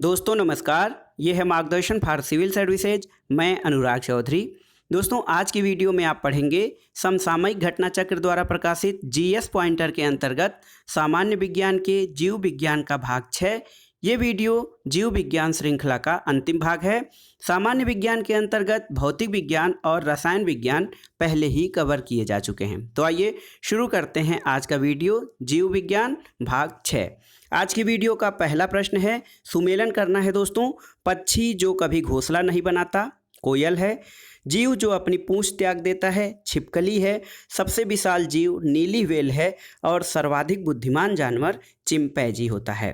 दोस्तों नमस्कार, ये है मार्गदर्शन फॉर सिविल सर्विसेज। मैं अनुराग चौधरी। दोस्तों आज की वीडियो में आप पढ़ेंगे समसामयिक घटना चक्र द्वारा प्रकाशित जीएस पॉइंटर के अंतर्गत सामान्य विज्ञान के जीव विज्ञान का भाग 6। ये वीडियो जीव विज्ञान श्रृंखला का अंतिम भाग है। सामान्य विज्ञान के अंतर्गत भौतिक विज्ञान और रसायन विज्ञान पहले ही कवर किए जा चुके हैं। तो आइए शुरू करते हैं आज का वीडियो जीव विज्ञान भाग 6। आज की वीडियो का पहला प्रश्न है, सुमेलन करना है दोस्तों। पक्षी जो कभी घोंसला नहीं बनाता, कोयल है। जीव जो अपनी पूंछ त्याग देता है, छिपकली है। सबसे विशाल जीव नीली व्हेल है और सर्वाधिक बुद्धिमान जानवर चिंपैंजी होता है।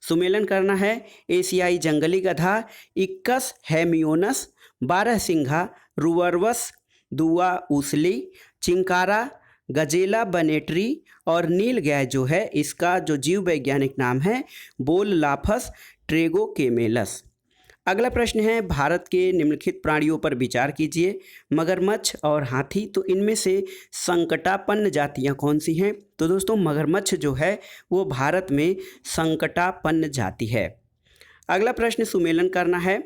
सुमेलन करना है, एशियाई जंगली गधा, इक्कस हेमियोनस, बारहसिंघा, रुअर्वस, दुआ उसली, चिंकारा, गजेला बनेटरी और नील गाय जो है इसका जो जीव वैज्ञानिक नाम है बोललाफस ट्रेगोकेमेलस। अगला प्रश्न है, भारत के निम्नलिखित प्राणियों पर विचार कीजिए। मगरमच्छ और हाथी, तो इनमें से संकटापन्न जातियां कौन सी हैं? तो दोस्तों मगरमच्छ जो है वो भारत में संकटापन्न जाति है। अगला प्रश्न सुमेलन करना है,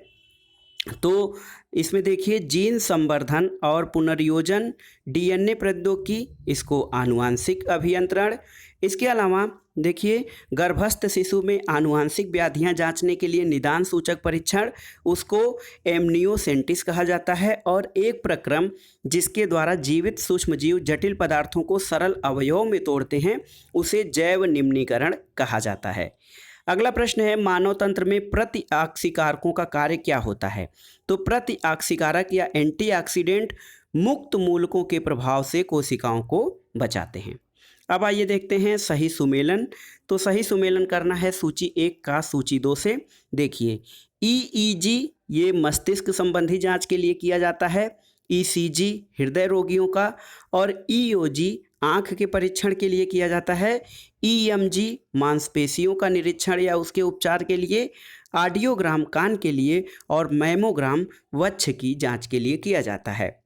तो इसमें देखिए जीन संवर्धन और पुनर्योजन, डीएनए प्रौद्योगिकी, इसको आनुवांशिक अभियंत्रण। इसके अलावा देखिए गर्भस्थ शिशु में आनुवांशिक व्याधियां जांचने के लिए निदान सूचक परीक्षण, उसको एमनियोसेंटिस कहा जाता है। और एक प्रक्रम जिसके द्वारा जीवित सूक्ष्मजीव जटिल पदार्थों को सरल अवयवों में तोड़ते हैं, उसे जैव निम्नीकरण कहा जाता है। अगला प्रश्न है, मानव तंत्र में प्रतिऑक्सीकारकों का कार्य क्या होता है? तो प्रतिऑक्सीकारक या एंटीऑक्सीडेंट मुक्त मूलकों के प्रभाव से कोशिकाओं को बचाते हैं। अब आइए देखते हैं सही सुमेलन। तो सही सुमेलन करना है सूची 1 का सूची 2 से। देखिए ईईजी ये मस्तिष्क संबंधी जांच के लिए किया जाता है, ईसीजी हृदय रोगियों का, और ईओजी आँख के परीक्षण के लिए किया जाता है, ईएमजी मांसपेशियों का निरीक्षण या उसके उपचार के लिए, ऑडियोग्राम कान के लिए, और मैमोग्राम वक्ष की जांच के लिए किया जाता है।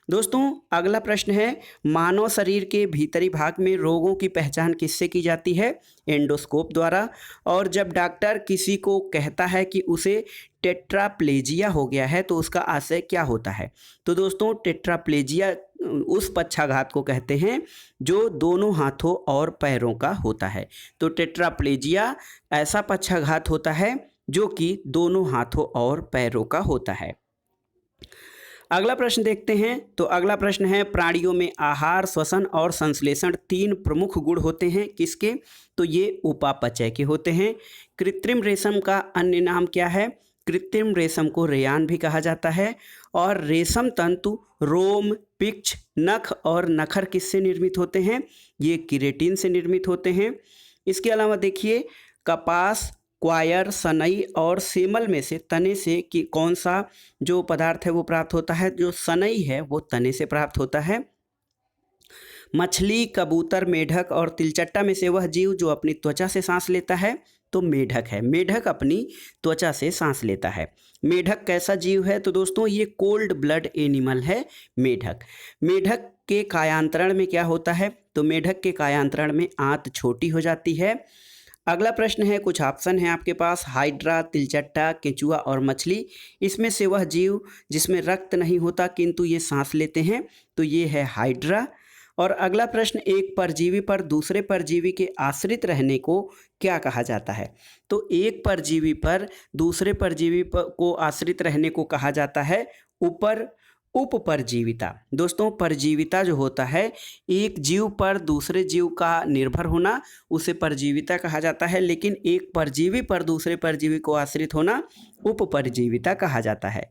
दोस्तों अगला प्रश्न है, मानव शरीर के भीतरी भाग में रोगों की पहचान किससे की जाती है? एंडोस्कोप द्वारा। और जब डॉक्टर किसी को कहता है कि उसे टेट्राप्लेजिया हो गया है तो उसका आशय क्या होता है? तो दोस्तों टेट्राप्लेजिया उस पक्षाघात को कहते हैं जो दोनों हाथों और पैरों का होता है। तो टेट्राप्लेजिया ऐसा पक्षाघात होता है जो कि दोनों हाथों और पैरों का होता है। अगला प्रश्न देखते हैं। तो अगला प्रश्न है, प्राणियों में आहार, श्वसन और संश्लेषण 3 प्रमुख गुण होते हैं, किसके? तो ये उपापचय के होते हैं। कृत्रिम रेशम का अन्य नाम क्या है? कृत्रिम रेशम को रेयान भी कहा जाता है। और रेशम तंतु, रोम, पिच्छ, नख और नखर किससे निर्मित होते हैं? ये केराटिन से निर्मित होते हैं। इसके अलावा देखिए कपास, क्वायर, सनई और सेमल में से तने से कि कौन सा जो पदार्थ है वो प्राप्त होता है? जो सनई है वो तने से प्राप्त होता है। मछली, कबूतर, मेढक और तिलचट्टा में से वह जीव जो अपनी त्वचा से सांस लेता है, तो मेढक है। मेढक अपनी त्वचा से सांस लेता है। मेढक कैसा जीव है? तो दोस्तों ये कोल्ड ब्लड एनिमल है मेढक। मेढक के कायांतरण में क्या होता है? तो मेढक के कायांतरण में आंत छोटी हो जाती है। अगला प्रश्न है, कुछ ऑप्शन है आपके पास, हाइड्रा, तिलचट्टा, केंचुआ और मछली। इसमें से वह जीव जिसमें रक्त नहीं होता किंतु ये सांस लेते हैं, तो ये है हाइड्रा। और अगला प्रश्न, एक परजीवी पर दूसरे परजीवी के आश्रित रहने को क्या कहा जाता है? तो एक परजीवी पर दूसरे परजीवी को आश्रित रहने को कहा जाता है उपपरजीविता। दोस्तों परजीविता जो होता है, एक जीव पर दूसरे जीव का निर्भर होना, उसे परजीविता कहा जाता है। लेकिन एक परजीवी पर दूसरे परजीवी को आश्रित होना उपपरजीविता कहा जाता है।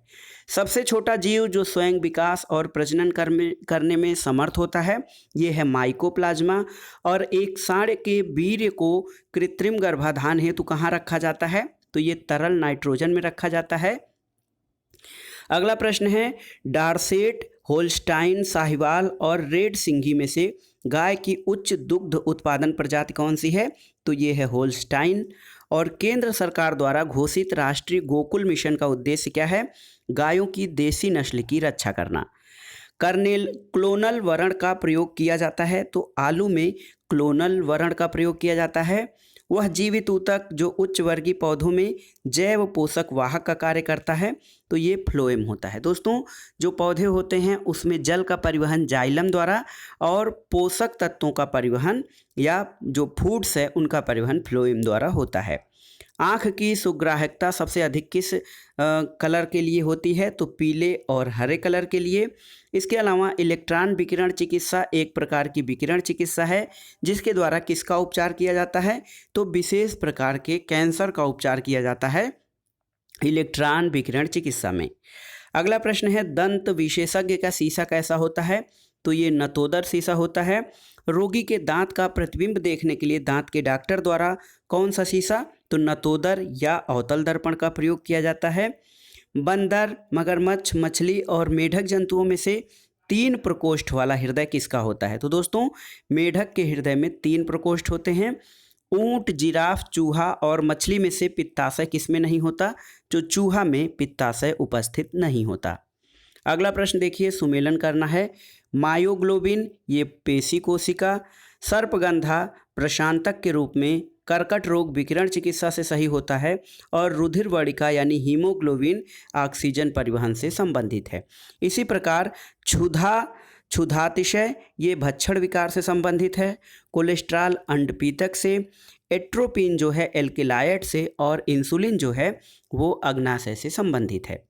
सबसे छोटा जीव जो स्वयं विकास और प्रजनन करने में समर्थ होता है, ये है माइकोप्लाज्मा। और एक सांड के वीर्य को कृत्रिम गर्भाधान हेतु कहाँ रखा जाता है? तो ये तरल नाइट्रोजन में रखा जाता है। अगला प्रश्न है, डारसेट, होल्स्टाइन, साहिवाल और रेड सिंघी में से गाय की उच्च दुग्ध उत्पादन प्रजाति कौन सी है? तो ये है होल्स्टाइन। और केंद्र सरकार द्वारा घोषित राष्ट्रीय गोकुल मिशन का उद्देश्य क्या है? गायों की देसी नस्ल की रक्षा करना। क्लोनल वर्ण का प्रयोग किया जाता है, तो आलू में क्लोनल वर्ण का प्रयोग किया जाता है। वह जीवित ऊतक जो उच्च वर्गीय पौधों में जैव पोषक वाहक का कार्य करता है, तो ये फ्लोएम होता है। दोस्तों, जो पौधे होते हैं उसमें जल का परिवहन जाइलम द्वारा और पोषक तत्वों का परिवहन या जो फूड्स है उनका परिवहन फ्लोएम द्वारा होता है। आँख की सुग्राहकता सबसे अधिक किस कलर के लिए होती है, तो पीले और हरे कलर के लिए। इसके अलावा इलेक्ट्रॉन विकिरण चिकित्सा एक प्रकार की विकिरण चिकित्सा है जिसके द्वारा किसका उपचार किया जाता है, तो विशेष प्रकार के कैंसर का उपचार किया जाता है इलेक्ट्रॉन विकिरण चिकित्सा में। अगला प्रश्न है, दंत विशेषज्ञ का शीशा कैसा होता है, तो ये नतोदर शीशा होता है। रोगी के दांत का प्रतिबिंब देखने के लिए दांत के डॉक्टर द्वारा कौन सा शीशा, तो नतोदर या अवतल दर्पण का प्रयोग किया जाता है। बंदर, मगरमच्छ, मछली और मेढक जंतुओं में से 3 प्रकोष्ठ वाला हृदय किसका होता है, तो दोस्तों मेढक के हृदय में 3 प्रकोष्ठ होते हैं। ऊंट, जिराफ, चूहा और मछली में से पित्ताशय किसमें नहीं होता, जो चूहा में पित्ताशय उपस्थित नहीं होता। अगला प्रश्न देखिए, सुमेलन करना है। मायोग्लोबिन ये पेशी कोशिका, सर्पगंधा प्रशांतक के रूप में कर्कट रोग विकिरण चिकित्सा से सही होता है और रुधिर वर्णिका यानी हीमोग्लोबिन ऑक्सीजन परिवहन से संबंधित है। इसी प्रकार क्षुधातिशय ये भक्षण विकार से संबंधित है। कोलेस्ट्रॉल अंडपीतक से, एट्रोपिन जो है एल्किलायड से और इंसुलिन जो है वो अग्नाशय से संबंधित है।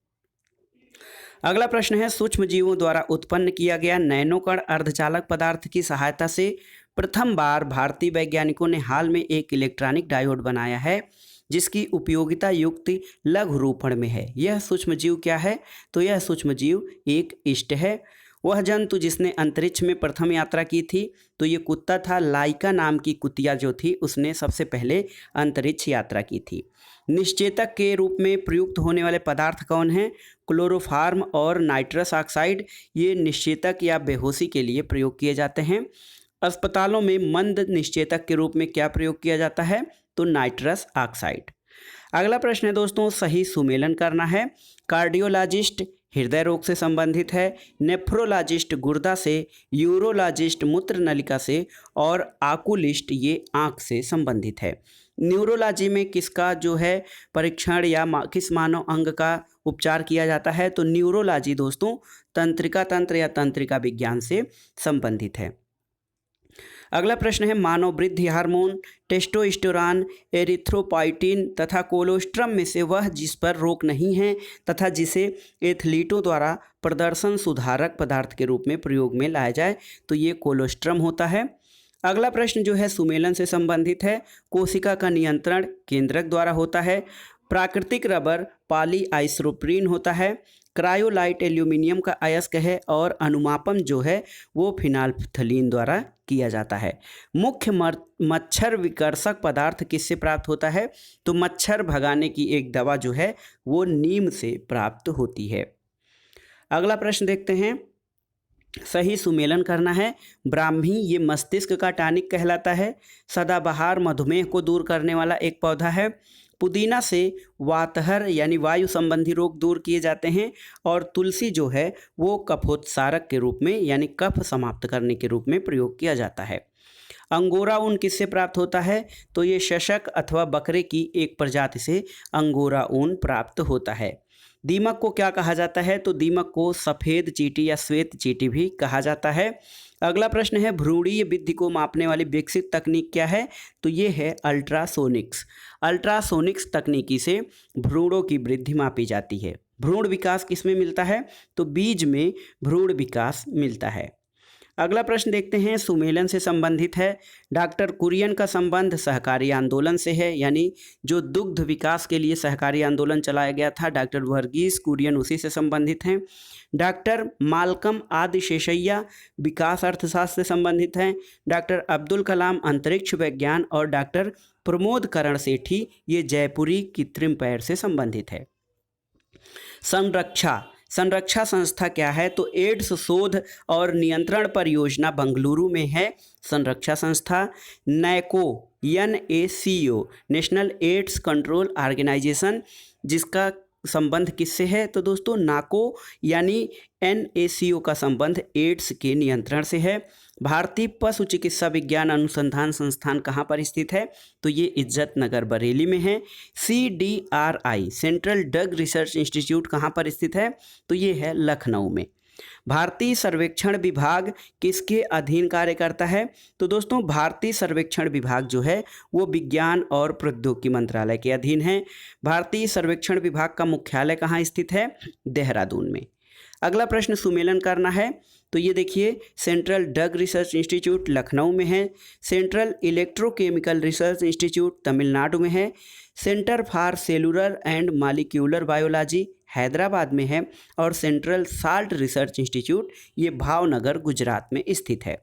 अगला प्रश्न है, सूक्ष्म जीवों द्वारा उत्पन्न किया गया नैनोकण अर्धचालक पदार्थ की सहायता से प्रथम बार भारतीय वैज्ञानिकों ने हाल में एक इलेक्ट्रॉनिक डायोड बनाया है जिसकी उपयोगिता युक्त लघु रूपण में है। यह सूक्ष्म जीव क्या है, तो यह सूक्ष्म जीव एक इष्ट है। वह जंतु जिसने अंतरिक्ष में प्रथम यात्रा की थी, तो ये कुत्ता था। लाइका नाम की कुतिया जो थी उसने सबसे पहले अंतरिक्ष यात्रा की थी। निश्चेतक के रूप में प्रयुक्त होने वाले पदार्थ कौन हैं, क्लोरोफार्म और नाइट्रस ऑक्साइड ये निश्चेतक या बेहोशी के लिए प्रयोग किए जाते हैं। अस्पतालों में मंद निश्चेतक के रूप में क्या प्रयोग किया जाता है, तो नाइट्रस ऑक्साइड। अगला प्रश्न है दोस्तों, सही सुमेलन करना है। कार्डियोलॉजिस्ट हृदय रोग से संबंधित है, नेफ्रोलॉजिस्ट गुर्दा से, यूरोलॉजिस्ट मूत्र नलिका से और आकुलिस्ट ये आँख से संबंधित है। न्यूरोलॉजी में किसका जो है परीक्षण या किस मानव अंग का उपचार किया जाता है, तो न्यूरोलॉजी दोस्तों तंत्रिका तंत्र या तंत्रिका विज्ञान से संबंधित है। अगला प्रश्न है, मानव वृद्धि हार्मोन टेस्टोस्टेरोन, एरिथ्रोपोइटिन तथा कोलोस्ट्रम में से वह जिस पर रोक नहीं है तथा जिसे एथलीटों द्वारा प्रदर्शन सुधारक पदार्थ के रूप में प्रयोग में लाया जाए, तो ये कोलोस्ट्रम होता है। अगला प्रश्न जो है सुमेलन से संबंधित है। कोशिका का नियंत्रण केंद्रक द्वारा होता है। प्राकृतिक रबर पॉलीआइसोप्रीन होता है। क्रायोलाइट एल्यूमिनियम का अयस्क है और अनुमापन जो है वो फिनाल्फ्थलीन द्वारा किया जाता है। मुख्य मच्छर विकर्षक पदार्थ किससे प्राप्त होता है, तो मच्छर भगाने की एक दवा जो है वो नीम से प्राप्त होती है। अगला प्रश्न देखते हैं, सही सुमेलन करना है। ब्राह्मी ये मस्तिष्क का टॉनिक कहलाता है। सदाबहार मधुमेह को दूर करने वाला एक पौधा है। पुदीना से वातहर यानी वायु संबंधी रोग दूर किए जाते हैं और तुलसी जो है वो कफोत्सारक के रूप में यानी कफ समाप्त करने के रूप में प्रयोग किया जाता है। अंगोरा ऊन किससे प्राप्त होता है, तो ये शशक अथवा बकरे की एक प्रजाति से अंगोरा ऊन प्राप्त होता है। दीमक को क्या कहा जाता है, तो दीमक को सफ़ेद चींटी या श्वेत चींटी भी कहा जाता है। अगला प्रश्न है, भ्रूणीय वृद्धि को मापने वाली विकसित तकनीक क्या है, तो ये है अल्ट्रासोनिक्स। अल्ट्रासोनिक्स तकनीकी से भ्रूणों की वृद्धि मापी जाती है। भ्रूण विकास किस में मिलता है, तो बीज में भ्रूण विकास मिलता है। अगला प्रश्न देखते हैं, सुमेलन से संबंधित है। डॉक्टर कुरियन का संबंध सहकारी आंदोलन से है, यानी जो दुग्ध विकास के लिए सहकारी आंदोलन चलाया गया था, डॉक्टर वर्गीस कुरियन उसी से संबंधित हैं। डॉक्टर मालकम आदिशेषैया विकास अर्थशास्त्र से संबंधित हैं। डॉक्टर अब्दुल कलाम अंतरिक्ष विज्ञान और डॉक्टर प्रमोद करण सेठी ये जयपुरी कृत्रिम पैर से संबंधित है। संरक्षा संस्था क्या है, तो एड्स शोध और नियंत्रण परियोजना बंगलुरु में है संरक्षा संस्था। नैको NACO national AIDS control organisation जिसका संबंध किससे है? तो दोस्तों नाको यानी NACO का संबंध एड्स के नियंत्रण से है। भारतीय पशु चिकित्सा विज्ञान अनुसंधान संस्थान कहाँ पर स्थित है? तो ये इज्जत नगर बरेली में है। CDRI central drug research institute कहाँ पर स्थित है? तो ये है लखनऊ में। भारतीय सर्वेक्षण विभाग किसके अधीन कार्य करता है? तो दोस्तों भारतीय सर्वेक्षण विभाग जो है वो विज्ञान और प्रौद्योगिकी मंत्रालय के अधीन है। भारतीय सर्वेक्षण विभाग का मुख्यालय कहाँ स्थित है? देहरादून में। अगला प्रश्न सुमेलन करना है, तो ये देखिए central drug research institute Lucknow में है, central electrochemical research institute Tamil Nadu में है, centre for cellular and molecular biology Hyderabad में है और सेंट्रल साल्ट रिसर्च इंस्टीट्यूट ये भावनगर गुजरात में स्थित है।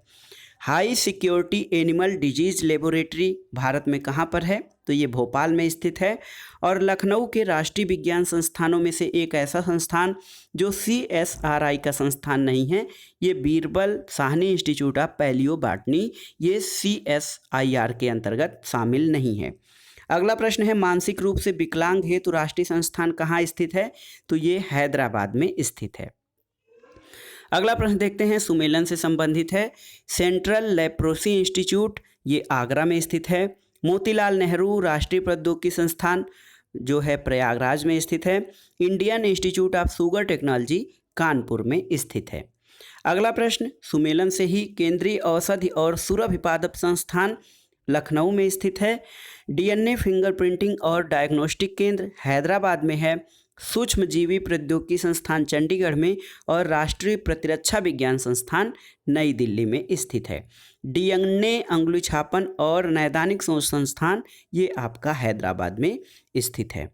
High security animal disease laboratory Bharat में कहाँ पर है? तो ये भोपाल में स्थित है। और लखनऊ के राष्ट्रीय विज्ञान संस्थानों में से एक ऐसा संस्थान जो CSRI का संस्थान नहीं है, ये Birbal Sahni institute of palaeobotany, ये CSIR के अंतर्गत शामिल नहीं है। अगला प्रश्न है मानसिक रूप से विकलांग हेतु राष्ट्रीय संस्थान कहाँ स्थित है? तो ये हैदराबाद में स्थित है। अगला प्रश्न देखते हैं सुमेलन से संबंधित है। सेंट्रल लेप्रोसी इंस्टीट्यूट ये आगरा में स्थित है। मोतीलाल नेहरू राष्ट्रीय प्रौद्योगिकी संस्थान जो है प्रयागराज में स्थित है। Indian institute of sugar technology Kanpur में स्थित है। अगला प्रश्न सुमेलन से ही केंद्रीय औषधि और सुरभिपादप संस्थान लखनऊ में स्थित है। DNA फिंगरप्रिंटिंग और डायग्नोस्टिक केंद्र हैदराबाद में है। सूक्ष्मजीवी प्रौद्योगिकी संस्थान चंडीगढ़ में और राष्ट्रीय प्रतिरक्षा विज्ञान संस्थान नई दिल्ली में स्थित है। DNA अंगुली छापन और नैदानिक शोध संस्थान ये आपका हैदराबाद में स्थित है।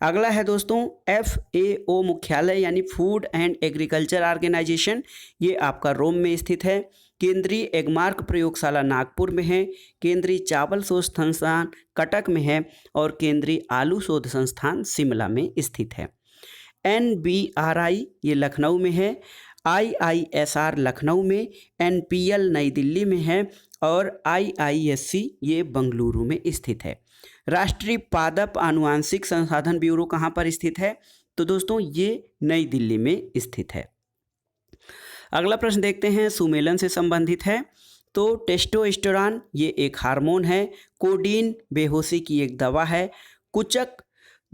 अगला है दोस्तों FAO मुख्यालय यानी फूड एंड एग्रीकल्चर ऑर्गेनाइजेशन, ये आपका रोम में स्थित है। केंद्रीय एगमार्क प्रयोगशाला नागपुर में है। केंद्रीय चावल शोध संस्थान कटक में है और केंद्रीय आलू शोध संस्थान शिमला में स्थित है। NBRI ये लखनऊ में है। IISR लखनऊ में, NPL नई दिल्ली में है और IISC ये बंगलुरु में स्थित है। राष्ट्रीय पादप आनुवांशिक संसाधन ब्यूरो कहाँ पर स्थित है? तो दोस्तों ये नई दिल्ली में स्थित है। अगला प्रश्न देखते हैं सुमेलन से संबंधित है। तो टेस्टोस्टेरोन ये एक हार्मोन है। कोडीन बेहोशी की एक दवा है। कुचक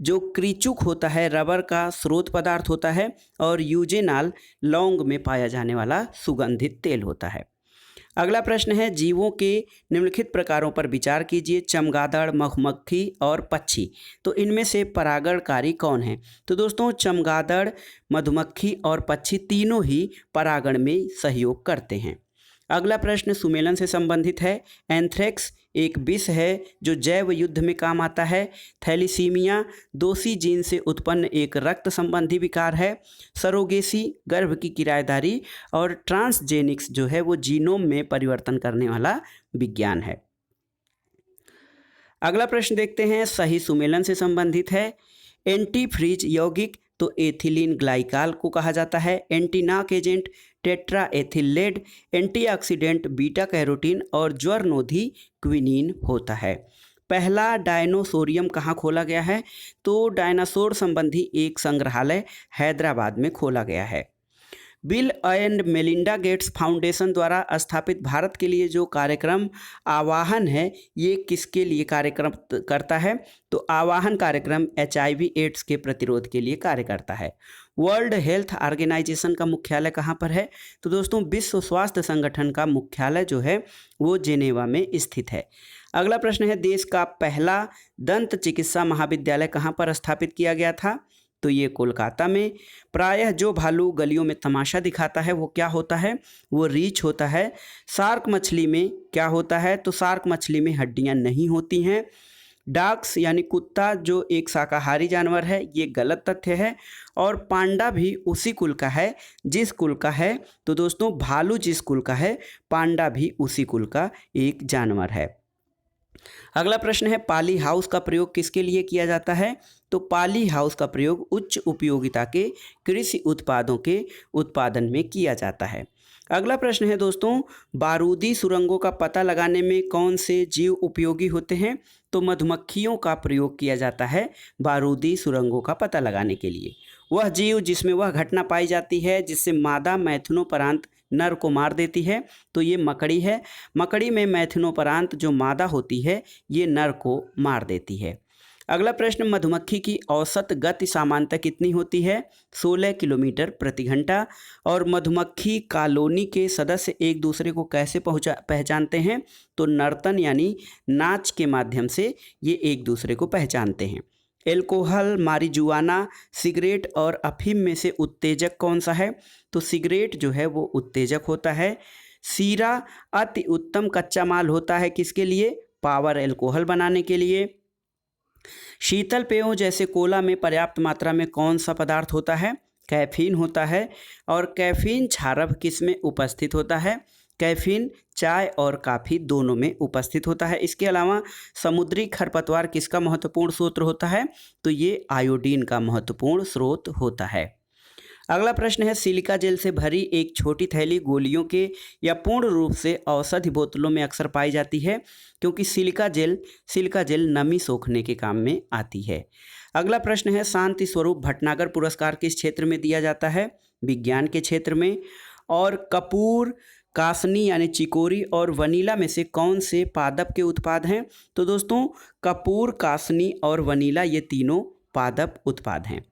जो क्रीचुक होता है रबर का स्रोत पदार्थ होता है और यूजेनाल लौंग में पाया जाने वाला सुगंधित तेल होता है। अगला प्रश्न है जीवों के निम्नलिखित प्रकारों पर विचार कीजिए। चमगादड़, मधुमक्खी और पक्षी, तो इनमें से परागणकारी कौन है? तो दोस्तों चमगादड़, मधुमक्खी और पक्षी तीनों ही परागण में सहयोग करते हैं। अगला प्रश्न सुमेलन से संबंधित है। एंथ्रेक्स एक विष है जो जैव युद्ध में काम आता है। थैलीसीमिया दोषी जीन से उत्पन्न एक रक्त संबंधी विकार है। सरोगेसी गर्भ की किराएदारी और ट्रांसजेनिक्स जो है वो जीनोम में परिवर्तन करने वाला विज्ञान है। अगला प्रश्न देखते हैं सही सुमेलन से संबंधित है। एंटीफ्रीज यौगिक तो एथिलीन ग्लाइकाल को कहा जाता है। Antiknock agent tetra ethyl lead, antioxidant beta carotene और ज्वररोधी क्विनीन होता है। पहला डायनोसोरियम कहाँ खोला गया है? तो डायनासोर संबंधी एक संग्रहालय हैदराबाद में खोला गया है। Bill and Melinda Gates foundation द्वारा स्थापित भारत के लिए जो कार्यक्रम आवाहन है ये किसके लिए कार्यक्रम करता है? तो आवाहन कार्यक्रम HIV एड्स के प्रतिरोध के लिए कार्य करता है। वर्ल्ड हेल्थ ऑर्गेनाइजेशन का मुख्यालय कहाँ पर है? तो दोस्तों विश्व स्वास्थ्य संगठन का मुख्यालय जो है वो जेनेवा में स्थित है। अगला प्रश्न है देश का पहला दंत चिकित्सा महाविद्यालय कहाँ पर स्थापित किया गया था? तो ये कोलकाता में। प्रायः जो भालू गलियों में तमाशा दिखाता है वो क्या होता है? वो रीछ होता है। शार्क मछली में क्या होता है? तो शार्क मछली में हड्डियां नहीं होती हैं। डॉग्स यानी कुत्ता जो एक शाकाहारी जानवर है ये गलत तथ्य है। और पांडा भी उसी कुल का है जिस कुल का है, तो दोस्तों भालू जिस कुल का है पांडा भी उसी कुल का एक जानवर है। अगला प्रश्न है पाली हाउस का प्रयोग किसके लिए किया जाता है? तो पाली हाउस का प्रयोग उच्च उपयोगिता के कृषि उत्पादों के उत्पादन में किया जाता है। अगला प्रश्न है दोस्तों, बारूदी सुरंगों का पता लगाने में कौन से जीव उपयोगी होते हैं? तो मधुमक्खियों का प्रयोग किया जाता है बारूदी सुरंगों का पता लगाने के लिए। वह जीव जिसमें वह घटना पाई जाती है जिससे मादा मैथुनोपरांत नर को मार देती है, तो ये मकड़ी है। मकड़ी में मैथुनोपरांत जो मादा होती है ये नर को मार देती है। अगला प्रश्न, मधुमक्खी की औसत गति सामान्यतः कितनी होती है? 16 किलोमीटर प्रति घंटा। और मधुमक्खी कॉलोनी के सदस्य एक दूसरे को कैसे पहचानते हैं? तो नर्तन यानी नाच के माध्यम से ये एक दूसरे को पहचानते हैं। एल्कोहल, मारिजुआना, सिगरेट और अफीम में से उत्तेजक कौन सा है? तो सिगरेट जो है वो उत्तेजक होता है। सीरा अति उत्तम कच्चा माल होता है किसके लिए? पावर एल्कोहल बनाने के लिए। शीतल पेयों जैसे कोला में पर्याप्त मात्रा में कौन सा पदार्थ होता है? कैफीन होता है। और कैफीन क्षारक किस में उपस्थित होता है? कैफीन चाय और काफ़ी दोनों में उपस्थित होता है। इसके अलावा समुद्री खरपतवार किसका महत्वपूर्ण स्रोत होता है? तो ये आयोडीन का महत्वपूर्ण स्रोत होता है। अगला प्रश्न है, सिलिका जेल से भरी एक छोटी थैली गोलियों के या पूर्ण रूप से औषधि बोतलों में अक्सर पाई जाती है क्योंकि सिलिका जेल नमी सोखने के काम में आती है। अगला प्रश्न है, शांति स्वरूप भटनागर पुरस्कार किस क्षेत्र में दिया जाता है? विज्ञान के क्षेत्र में। और कपूर, कासनी यानी चिकोरी और वनीला में से कौन से पादप के उत्पाद हैं? तो दोस्तों कपूर, कासनी और वनीला ये तीनों पादप उत्पाद हैं।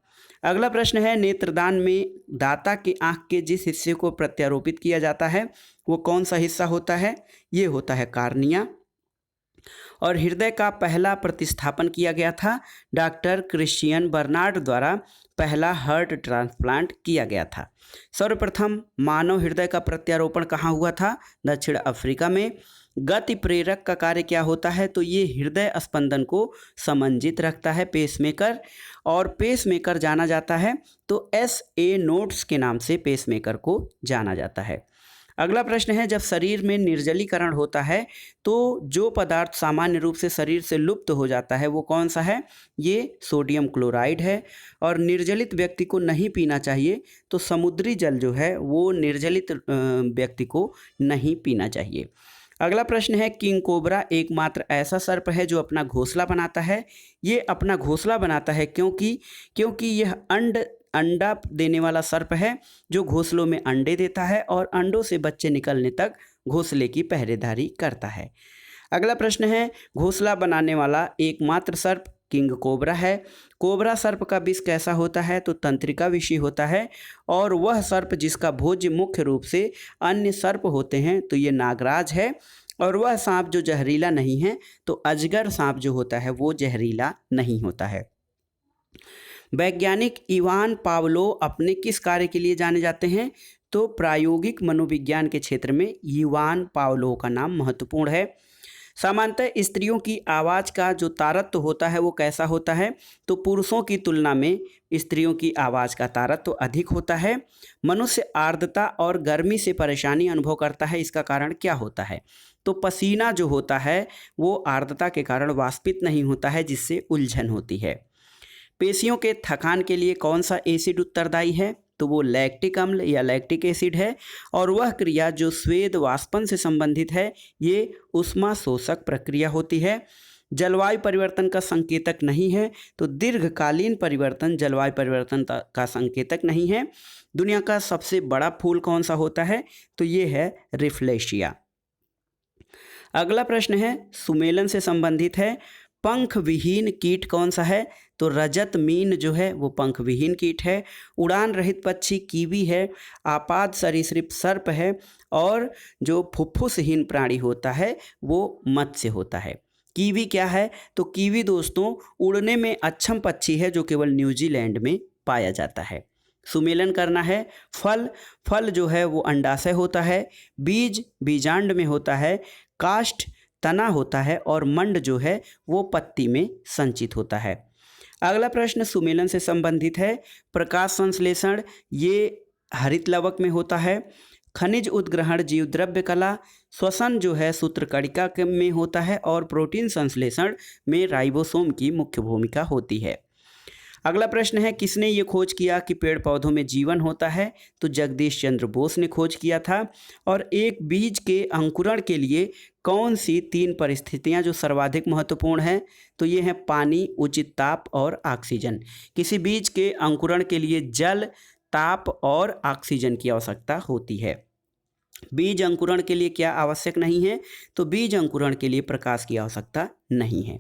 अगला प्रश्न है, नेत्रदान में दाता के आँख के जिस हिस्से को प्रत्यारोपित किया जाता है वो कौन सा हिस्सा होता है? ये होता है कार्निया। और हृदय का पहला प्रतिस्थापन किया गया था डॉक्टर क्रिश्चियन बर्नार्ड द्वारा। पहला हार्ट ट्रांसप्लांट किया गया था। सर्वप्रथम मानव हृदय का प्रत्यारोपण कहाँ हुआ था? दक्षिण अफ्रीका में। गति प्रेरक का कार्य क्या होता है? तो ये हृदय स्पंदन को समंजित रखता है, पेसमेकर। और पेसमेकर जाना जाता है तो SA नोड्स के नाम से पेसमेकर को जाना जाता है। अगला प्रश्न है, जब शरीर में निर्जलीकरण होता है तो जो पदार्थ सामान्य रूप से शरीर से लुप्त हो जाता है वो कौन सा है? ये सोडियम क्लोराइड है। और निर्जलित व्यक्ति को नहीं पीना चाहिए, तो समुद्री जल जो है वो निर्जलित व्यक्ति को नहीं पीना चाहिए। अगला प्रश्न है, किंग कोबरा एकमात्र ऐसा सर्प है जो अपना घोंसला बनाता है। ये अपना घोंसला बनाता है क्योंकि यह अंडा देने वाला सर्प है जो घोंसलों में अंडे देता है और अंडों से बच्चे निकलने तक घोंसले की पहरेदारी करता है। अगला प्रश्न है, घोंसला बनाने वाला एकमात्र सर्प किंग कोबरा है। कोबरा सर्प का विष कैसा होता है? तो तंत्रिका विषी होता है। और वह सर्प जिसका भोज्य मुख्य रूप से अन्य सर्प होते हैं तो ये नागराज है। और वह सांप जो जहरीला नहीं है, तो अजगर सांप जो होता है वो जहरीला नहीं होता है। वैज्ञानिक इवान पावलोव अपने किस कार्य के लिए जाने जाते हैं? तो प्रायोगिक मनोविज्ञान के क्षेत्र में इवान पावलोव का नाम महत्वपूर्ण है। सामान्यतः स्त्रियों की आवाज़ का जो तारतम्य होता है वो कैसा होता है? तो पुरुषों की तुलना में स्त्रियों की आवाज़ का तारतम्य अधिक होता है। मनुष्य आर्द्रता और गर्मी से परेशानी अनुभव करता है, इसका कारण क्या होता है? तो पसीना जो होता है वो आर्द्रता के कारण वाष्पित नहीं होता है, जिससे उलझन होती है। पेशियों के थकान के लिए कौन सा एसिड उत्तरदायी है? तो वो लैक्टिक अम्ल या लैक्टिक एसिड है। और वह क्रिया जो स्वेद वाष्पन से संबंधित है ये ऊष्मा शोषक प्रक्रिया होती है। जलवायु परिवर्तन का संकेतक नहीं है, तो दीर्घकालीन परिवर्तन जलवायु परिवर्तन का संकेतक नहीं है। दुनिया का सबसे बड़ा फूल कौन सा होता है? तो ये है रिफ्लेशिया। अगला प्रश्न है, सुमेलन से संबंधित है। पंख विहीन कीट कौन सा है? तो रजत मीन जो है वो पंख विहीन कीट है। उड़ान रहित पक्षी कीवी है। आपाद सरीसृप सर्प है। और जो फुफ्फुसहीन प्राणी होता है वो मत्स्य होता है। कीवी क्या है? तो कीवी दोस्तों उड़ने में अक्षम पक्षी है जो केवल न्यूजीलैंड में पाया जाता है। सुमेलन करना है। फल जो है वो अंडाशय होता है। बीज बीजांड में होता है। काष्ठ तना होता है। और मंड जो है वो पत्ती में संचित होता है। अगला प्रश्न सुमेलन से संबंधित है। प्रकाश संश्लेषण ये हरित लवक में होता है। खनिज उद्ग्रहण जीव द्रव्य कला, श्वसन जो है सूत्रकणिका में होता है। और प्रोटीन संश्लेषण में राइबोसोम की मुख्य भूमिका होती है। अगला प्रश्न है, किसने ये खोज किया कि पेड़ पौधों में जीवन होता है? तो जगदीश चंद्र बोस ने खोज किया था। और एक बीज के अंकुरण के लिए कौन सी 3 परिस्थितियां जो सर्वाधिक महत्वपूर्ण हैं? तो ये हैं पानी, उचित ताप और ऑक्सीजन। किसी बीज के अंकुरण के लिए जल, ताप और ऑक्सीजन की आवश्यकता होती है। बीज अंकुरण के लिए क्या आवश्यक नहीं है? तो बीज अंकुरण के लिए प्रकाश की आवश्यकता नहीं है।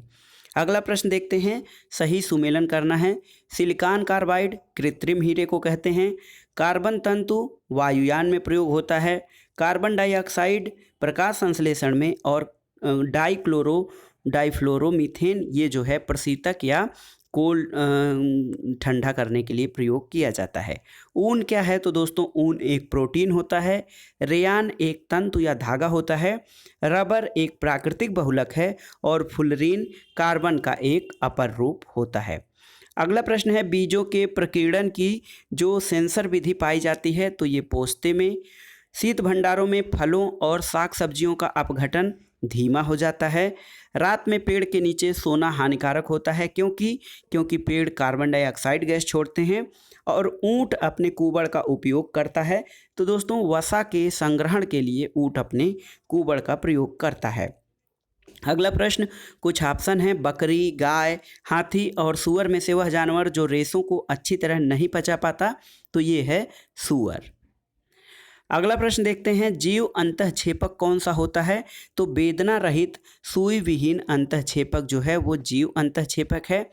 अगला प्रश्न देखते हैं, सही सुमेलन करना है। सिलिकॉन कार्बाइड कृत्रिम हीरे को कहते हैं। कार्बन तंतु वायुयान में प्रयोग होता है। कार्बन डाइऑक्साइड प्रकाश संश्लेषण में और डाइफ्लोरोमीथेन ये जो है प्रशीतक या कोल्ड ठंडा करने के लिए प्रयोग किया जाता है। ऊन क्या है? तो दोस्तों ऊन एक प्रोटीन होता है। रेयान एक तंतु या धागा होता है। रबर एक प्राकृतिक बहुलक है और फुलरीन कार्बन का एक अपर रूप होता है। अगला प्रश्न है, बीजों के प्रकीर्णन की जो सेंसर विधि पाई जाती है तो ये पोस्ते में। शीत भंडारों में फलों और साग सब्जियों का अपघटन धीमा हो जाता है। रात में पेड़ के नीचे सोना हानिकारक होता है क्योंकि पेड़ कार्बन डाइऑक्साइड गैस छोड़ते हैं और ऊंट अपने कूबड़ का उपयोग करता है। तो दोस्तों वसा के संग्रहण के लिए ऊंट अपने कूबड़ का प्रयोग करता है। अगला प्रश्न, कुछ ऑप्शन है, बकरी, गाय, हाथी और सूअर में से वह जानवर जो रेशों को अच्छी तरह नहीं पचा पाता? तो ये है सूअर। अगला प्रश्न देखते हैं, जीव अंतःक्षेपक कौन सा होता है? तो वेदना रहित सुई विहीन अंतःक्षेपक जो है वो जीव अंतःक्षेपक है।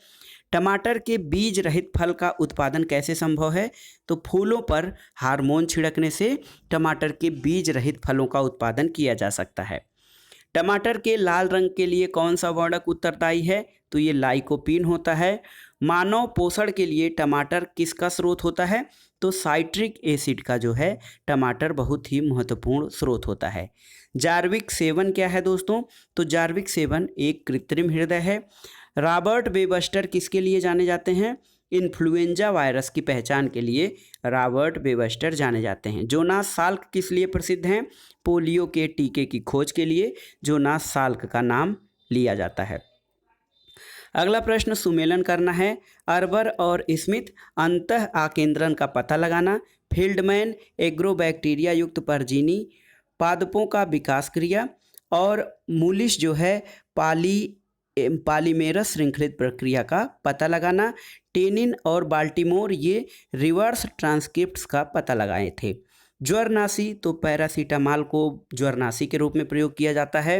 टमाटर के बीज रहित फल का उत्पादन कैसे संभव है? तो फूलों पर हार्मोन छिड़कने से टमाटर के बीज रहित फलों का उत्पादन किया जा सकता है। टमाटर के लाल रंग के लिए कौन सा वर्णक उत्तरदायी है? तो ये लाइकोपीन होता है। मानव पोषण के लिए टमाटर किसका स्रोत होता है? तो साइट्रिक एसिड का जो है टमाटर बहुत ही महत्वपूर्ण स्रोत होता है। जार्विक सेवन क्या है दोस्तों? तो जार्विक सेवन एक कृत्रिम हृदय है। रॉबर्ट वेबस्टर किसके लिए जाने जाते हैं? इन्फ्लुएंजा वायरस की पहचान के लिए रॉबर्ट वेबस्टर जाने जाते हैं। जोनास साल्क किस लिए प्रसिद्ध हैं? पोलियो के टीके की खोज के लिए जोनास साल्क का नाम लिया जाता है। अगला प्रश्न सुमेलन करना है। अर्बर और स्मिथ अंतः आकेंद्रन का पता लगाना। फील्डमैन एग्रोबैक्टीरिया युक्त परजीवी पादपों का विकास क्रिया। और मूलिश जो है पॉलीमेरस श्रृंखलित प्रक्रिया का पता लगाना। टेनिन और बाल्टीमोर ये रिवर्स ट्रांसक्रिप्ट्स का पता लगाए थे। ज्वरनाशी तो पैरासीटामॉल को ज्वरनाशी के रूप में प्रयोग किया जाता है।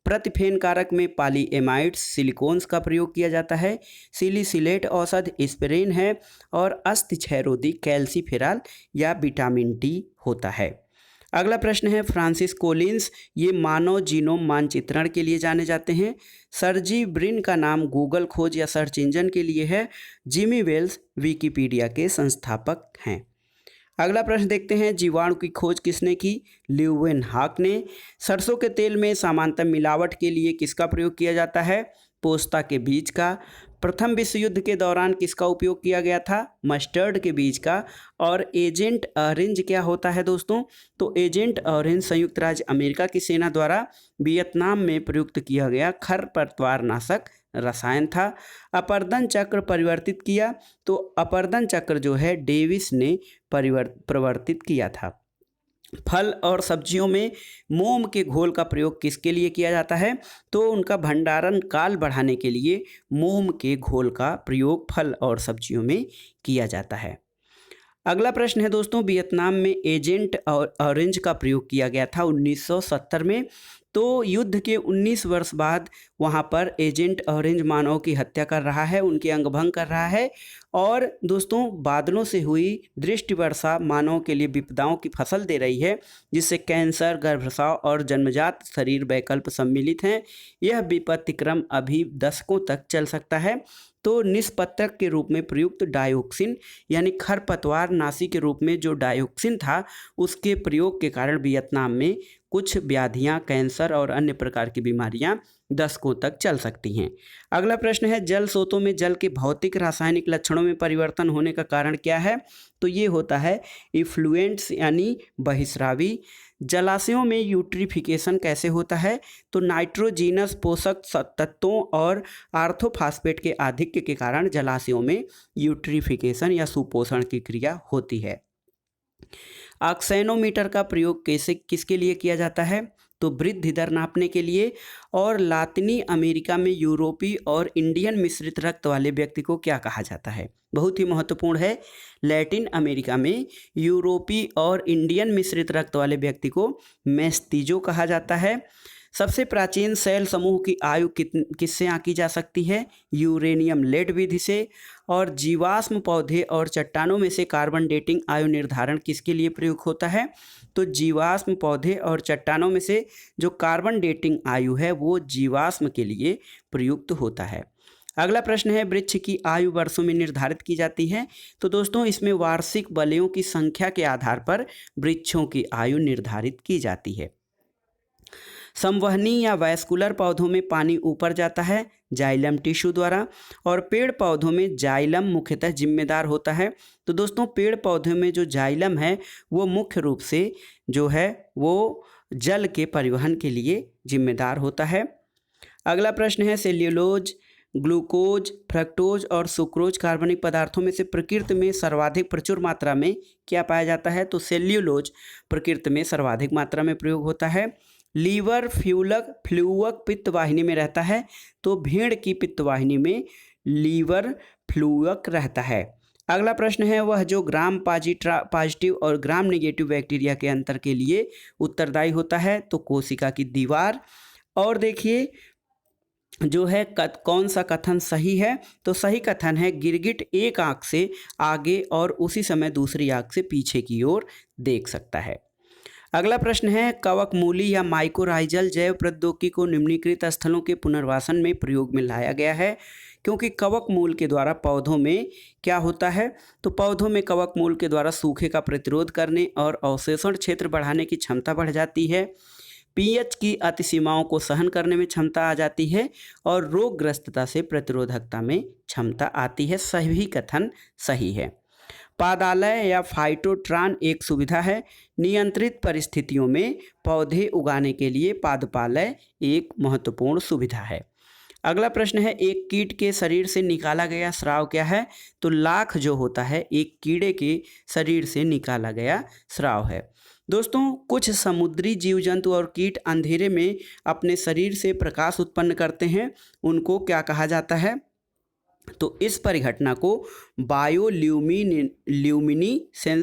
प्रतिफेन कारक में पॉलीएमाइड्स सिलिकॉन्स का प्रयोग किया जाता है। सिलिसिलेट औषध एस्पिरिन है और अस्थि क्षयरोधी कैल्सीफेरॉल या विटामिन डी होता है। अगला प्रश्न है, फ्रांसिस कोलिंस ये मानव जीनोम मानचित्रण के लिए जाने जाते हैं। सर्जी ब्रिन का नाम गूगल खोज या सर्च इंजन के लिए है। जिमी वेल्स विकिपीडिया के संस्थापक हैं। अगला प्रश्न देखते हैं, जीवाणु की खोज किसने की? ल्यूवेनहॉक ने। सरसों के तेल में समानता मिलावट के लिए किसका प्रयोग किया जाता है? पोस्ता के बीज का। प्रथम विश्व युद्ध के दौरान किसका उपयोग किया गया था? मस्टर्ड के बीज का। और एजेंट ऑरेंज क्या होता है दोस्तों? तो एजेंट ऑरेंज संयुक्त राज्य अमेरिका की सेना द्वारा वियतनाम में प्रयुक्त किया गया खरपतवार नाशक रसायन था। अपर्दन चक्र परिवर्तित किया तो अपर्दन चक्र जो है डेविस ने प्रवर्तित किया था। फल और सब्जियों में मोम के घोल का प्रयोग किसके लिए किया जाता है? तो उनका भंडारण काल बढ़ाने के लिए मोम के घोल का प्रयोग फल और सब्जियों में किया जाता है। अगला प्रश्न है दोस्तों, वियतनाम में एजेंट ऑरेंज का प्रयोग किया गया था 1970 में। तो युद्ध के 19 वर्ष बाद वहाँ पर एजेंट ऑरेंज मानवों की हत्या कर रहा है, उनके अंगभंग कर रहा है। और दोस्तों बादलों से हुई दृष्टि वर्षा मानवों के लिए विपदाओं की फसल दे रही है, जिससे कैंसर, गर्भस्राव और जन्मजात शरीर वैकल्प सम्मिलित हैं। यह विपत्ति क्रम अभी दशकों तक चल सकता है। तो निष्पत्रक के रूप में प्रयुक्त डायोक्सिन यानी खरपतवार नाशी के रूप में जो डायोक्सिन था, उसके प्रयोग के कारण वियतनाम में कुछ व्याधियां, कैंसर और अन्य प्रकार की बीमारियां दशकों तक चल सकती हैं। अगला प्रश्न है, जल स्रोतों में जल के भौतिक रासायनिक लक्षणों में परिवर्तन होने का कारण क्या है? तो ये होता है इफ्लुएंट्स यानी बहिस्रावी, जलाशयों में यूट्रिफिकेशन कैसे होता है? तो नाइट्रोजीनस पोषक तत्वों और आर्थोफॉस्फेट के आधिक्य के कारण जलाशयों में यूट्रिफिकेशन या सुपोषण की क्रिया होती है। ऑक्सेनोमीटर का प्रयोग किसके लिए किया जाता है? तो वृद्धि दर नापने के लिए। और लातिनी अमेरिका में यूरोपीय और इंडियन मिश्रित रक्त वाले व्यक्ति को क्या कहा जाता है? बहुत ही महत्वपूर्ण है। लैटिन अमेरिका में यूरोपीय और इंडियन मिश्रित रक्त वाले व्यक्ति को मेस्तीजो कहा जाता है। सबसे प्राचीन सेल समूह की आयु किससे आंकी जा सकती है? यूरेनियम लेड विधि से। और जीवाश्म पौधे और चट्टानों में से कार्बन डेटिंग आयु निर्धारण किसके लिए प्रयुक्त होता है? तो जीवाश्म पौधे और चट्टानों में से जो कार्बन डेटिंग आयु है वो जीवाश्म के लिए प्रयुक्त होता है। अगला प्रश्न है, वृक्ष की आयु वर्षों में निर्धारित की जाती है। तो दोस्तों इसमें वार्षिक बलियों की संख्या के आधार पर वृक्षों की आयु निर्धारित की जाती है। संवहनी या वैस्कुलर पौधों में पानी ऊपर जाता है जाइलम टिश्यू द्वारा, और पेड़ पौधों में जाइलम मुख्यतः जिम्मेदार होता है। तो दोस्तों पेड़ पौधों में जो जाइलम है वो मुख्य रूप से जो है वो जल के परिवहन के लिए जिम्मेदार होता है। अगला प्रश्न है, सेल्यूलोज, ग्लूकोज, फ्रक्टोज और सुक्रोज कार्बनिक पदार्थों में से प्रकृति में सर्वाधिक प्रचुर मात्रा में क्या पाया जाता है? तो सेल्यूलोज प्रकृति में सर्वाधिक मात्रा में प्रयोग होता है। लीवर फ्लूअक पित्त वाहिनी में रहता है। तो भेड़ की पित्त वाहिनी में लीवर फ्लूअक रहता है। अगला प्रश्न है, वह जो ग्राम पॉजिटिव और ग्राम नेगेटिव बैक्टीरिया के अंतर के लिए उत्तरदायी होता है? तो कोशिका की दीवार। और देखिए जो है कौन सा कथन सही है? तो सही कथन है, गिरगिट एक आंख से आगे और उसी समय दूसरी आंख से पीछे की ओर देख सकता है। अगला प्रश्न है, कवकमूली या माइकोराइजल जैव प्रौद्योगिकी को निम्नलिखित स्थलों के पुनर्वासन में प्रयोग में लाया गया है। क्योंकि कवकमूल के द्वारा पौधों में क्या होता है? तो पौधों में कवकमूल के द्वारा सूखे का प्रतिरोध करने और अवशोषण क्षेत्र बढ़ाने की क्षमता बढ़ जाती है। पीएच की अतिसीमाओं को सहन करने में क्षमता आ जाती है और रोगग्रस्तता से प्रतिरोधकता में क्षमता आती है। सभी कथन सही है। पादालय या फाइटोट्रान एक सुविधा है। नियंत्रित परिस्थितियों में पौधे उगाने के लिए पादपालय एक महत्वपूर्ण सुविधा है। अगला प्रश्न है, एक कीट के शरीर से निकाला गया स्राव क्या है? तो लाख जो होता है एक कीड़े के शरीर से निकाला गया स्राव है। दोस्तों कुछ समुद्री जीव जंतु और कीट अंधेरे में अपने शरीर से प्रकाश उत्पन्न करते हैं, उनको क्या कहा जाता है? तो इस परिघटना को बायोल्यूमिनिसेंस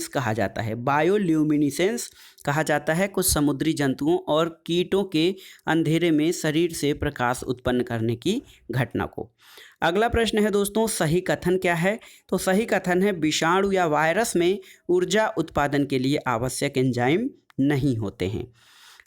कहा जाता है। बायोल्यूमिनिसेंस कहा जाता है कुछ समुद्री जंतुओं और कीटों के अंधेरे में शरीर से प्रकाश उत्पन्न करने की घटना को। अगला प्रश्न है दोस्तों, सही कथन क्या है? तो सही कथन है, विषाणु या वायरस में ऊर्जा उत्पादन के लिए आवश्यक एंजाइम नहीं होते हैं।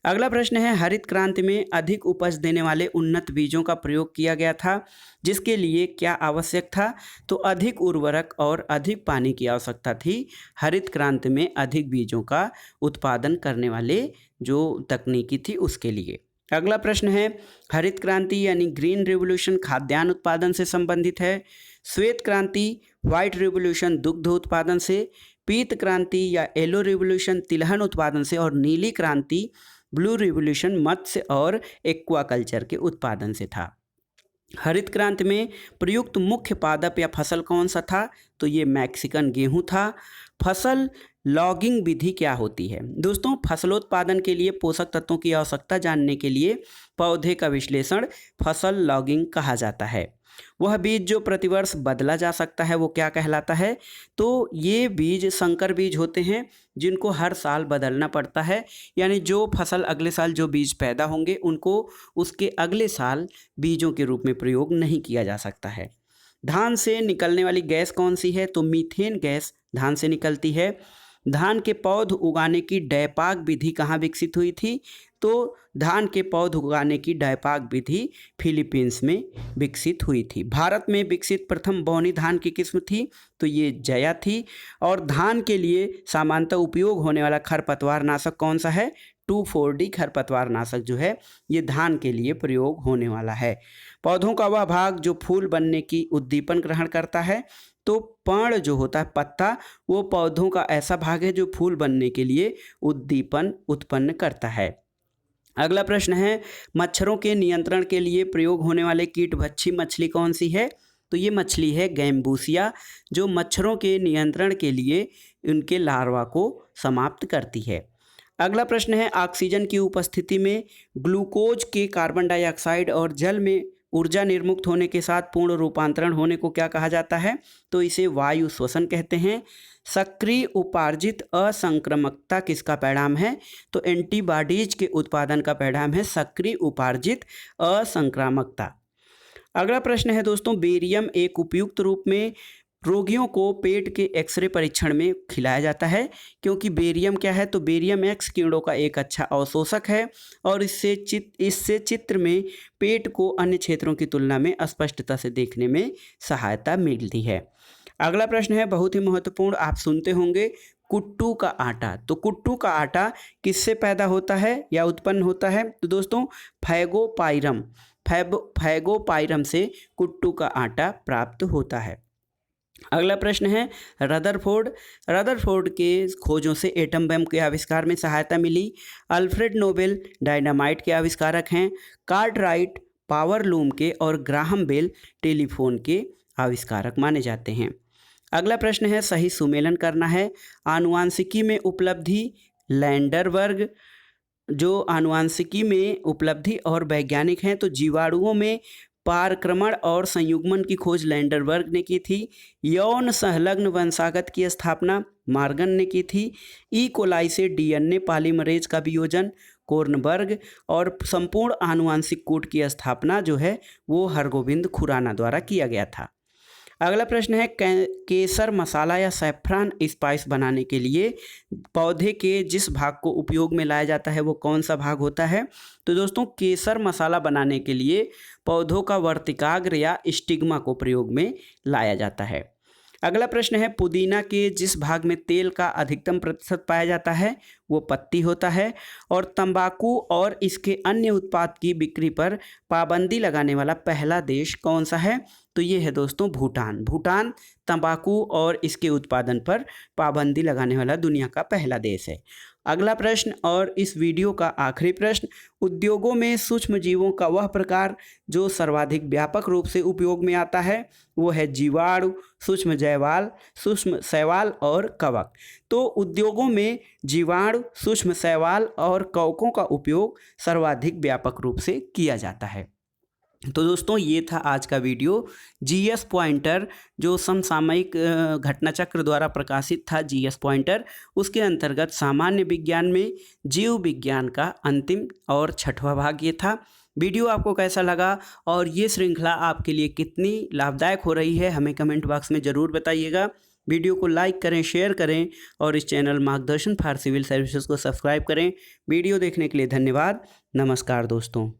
अगला प्रश्न है, हरित क्रांति में अधिक उपज देने वाले उन्नत बीजों का प्रयोग किया गया था, जिसके लिए क्या आवश्यक था? तो अधिक उर्वरक और अधिक पानी की आवश्यकता थी। हरित क्रांति में अधिक बीजों का उत्पादन करने वाले जो तकनीकी थी उसके लिए। अगला प्रश्न है, हरित क्रांति यानी ग्रीन रिवोल्यूशन खाद्यान्न उत्पादन से संबंधित है। श्वेत क्रांति व्हाइट रिवोल्यूशन दुग्ध उत्पादन से, पीत क्रांति या येलो रिवोल्यूशन तिलहन उत्पादन से, और नीली क्रांति ब्लू रिवोल्यूशन मत्स्य और एक्वाकल्चर के उत्पादन से था। हरित क्रांति में प्रयुक्त मुख्य पादप या फसल कौन सा था? तो ये मैक्सिकन गेहूं था। फसल लॉगिंग विधि क्या होती है? दोस्तों फसलोत्पादन के लिए पोषक तत्वों की आवश्यकता जानने के लिए पौधे का विश्लेषण फसल लॉगिंग कहा जाता है। वह बीज जो प्रतिवर्ष बदला जा सकता है वो क्या कहलाता है? तो ये बीज संकर बीज होते हैं जिनको हर साल बदलना पड़ता है, यानी जो फसल अगले साल जो बीज पैदा होंगे उनको उसके अगले साल बीजों के रूप में प्रयोग नहीं किया जा सकता है। धान से निकलने वाली गैस कौन सी है? तो मीथेन गैस धान से निकलती है। धान के पौध उगाने की डैपाक विधि कहाँ विकसित हुई थी? तो धान के पौध उगाने की डैपाक विधि फिलीपींस में विकसित हुई थी। भारत में विकसित प्रथम बौनी धान की किस्म थी, तो ये जया थी। और धान के लिए सामान्यतः उपयोग होने वाला खरपतवार नाशक कौन सा है? 2,4-D खरपतवार नाशक जो है ये धान के लिए प्रयोग होने वाला है। पौधों का वह भाग जो फूल बनने की उद्दीपन ग्रहण करता है तो पर्ण जो होता है पत्ता, वो पौधों का ऐसा भाग है जो फूल बनने के लिए उद्दीपन उत्पन्न करता है। अगला प्रश्न है, मच्छरों के नियंत्रण के लिए प्रयोग होने वाले कीटभक्षी मछली कौन सी है? तो ये मछली है गैम्बूसिया, जो मच्छरों के नियंत्रण के लिए उनके लार्वा को समाप्त करती है। अगला प्रश्न है, ऑक्सीजन की उपस्थिति में ग्लूकोज के कार्बन डाइऑक्साइड और जल में ऊर्जा निर्मुक्त होने के साथ पूर्ण रूपांतरण होने को क्या कहा जाता है? तो इसे वायु श्वसन कहते हैं। सक्रिय उपार्जित असंक्रामकता किसका परिणाम है? तो एंटीबॉडीज के उत्पादन का परिणाम है सक्रिय उपार्जित असंक्रामकता। अगला प्रश्न है दोस्तों, बेरियम एक उपयुक्त रूप में रोगियों को पेट के एक्सरे परीक्षण में खिलाया जाता है, क्योंकि बेरियम क्या है? तो बेरियम एक्स किरणों का एक अच्छा अवशोषक है और इससे चित्र में पेट को अन्य क्षेत्रों की तुलना में स्पष्टता से देखने में सहायता मिलती है। अगला प्रश्न है बहुत ही महत्वपूर्ण, आप सुनते होंगे, कुट्टू का आटा। तो कुट्टू का आटा किससे पैदा होता है या उत्पन्न होता है? तो दोस्तों फैगोपाइरम से कुट्टू का आटा प्राप्त होता है। अगला प्रश्न है, रदरफोर्ड के खोजों से एटम बम के आविष्कार में सहायता मिली। अल्फ्रेड नोबेल डायनामाइट के आविष्कारक हैं। कार्टराइट पावर लूम के और ग्राहम बेल टेलीफोन के आविष्कारक माने जाते हैं। अगला प्रश्न है, सही सुमेलन करना है। आनुवांशिकी में उपलब्धि लैंडरबर्ग, जो आनुवांशिकी में उपलब्धि और वैज्ञानिक हैं, तो जीवाणुओं में पारक्रमण और संयुग्मन की खोज लैंडरबर्ग ने की थी। यौन संलग्न वंशागत की स्थापना मार्गन ने की थी। ई कोलाई से डीएनए पॉलीमरेज का वियोजन कोर्नबर्ग, और संपूर्ण आनुवांशिक कूट की स्थापना जो है वो हरगोविंद खुराना द्वारा किया गया था। अगला प्रश्न है, केसर मसाला या सैफरन स्पाइस बनाने के लिए पौधे के जिस भाग को उपयोग में लाया जाता है वो कौन सा भाग होता है? तो दोस्तों केसर मसाला बनाने के लिए पौधों का वर्तिकाग्र या स्टिग्मा को प्रयोग में लाया जाता है। अगला प्रश्न है, पुदीना के जिस भाग में तेल का अधिकतम प्रतिशत पाया जाता है वो पत्ती होता है। और तंबाकू और इसके अन्य उत्पाद की बिक्री पर पाबंदी लगाने वाला पहला देश कौन सा है? तो ये है दोस्तों भूटान। भूटान तंबाकू और इसके उत्पादन पर पाबंदी लगाने वाला दुनिया का पहला देश है। अगला प्रश्न और इस वीडियो का आखिरी प्रश्न, उद्योगों में सूक्ष्म जीवों का वह प्रकार जो सर्वाधिक व्यापक रूप से उपयोग में आता है वो है जीवाणु, सूक्ष्म जैवाल, सूक्ष्म शैवाल और कवक। तो उद्योगों में जीवाणु, सूक्ष्म शैवाल और कवकों का उपयोग सर्वाधिक व्यापक रूप से किया जाता है। तो दोस्तों ये था आज का वीडियो। जीएस पॉइंटर जो समसामयिक घटना चक्र द्वारा प्रकाशित था, जीएस पॉइंटर, उसके अंतर्गत सामान्य विज्ञान में जीव विज्ञान का अंतिम और छठवां भाग ये था। वीडियो आपको कैसा लगा और ये श्रृंखला आपके लिए कितनी लाभदायक हो रही है हमें कमेंट बॉक्स में ज़रूर बताइएगा। वीडियो को लाइक करें, शेयर करें और इस चैनल मार्गदर्शन फॉर सिविल सर्विसेज को सब्सक्राइब करें। वीडियो देखने के लिए धन्यवाद। नमस्कार दोस्तों।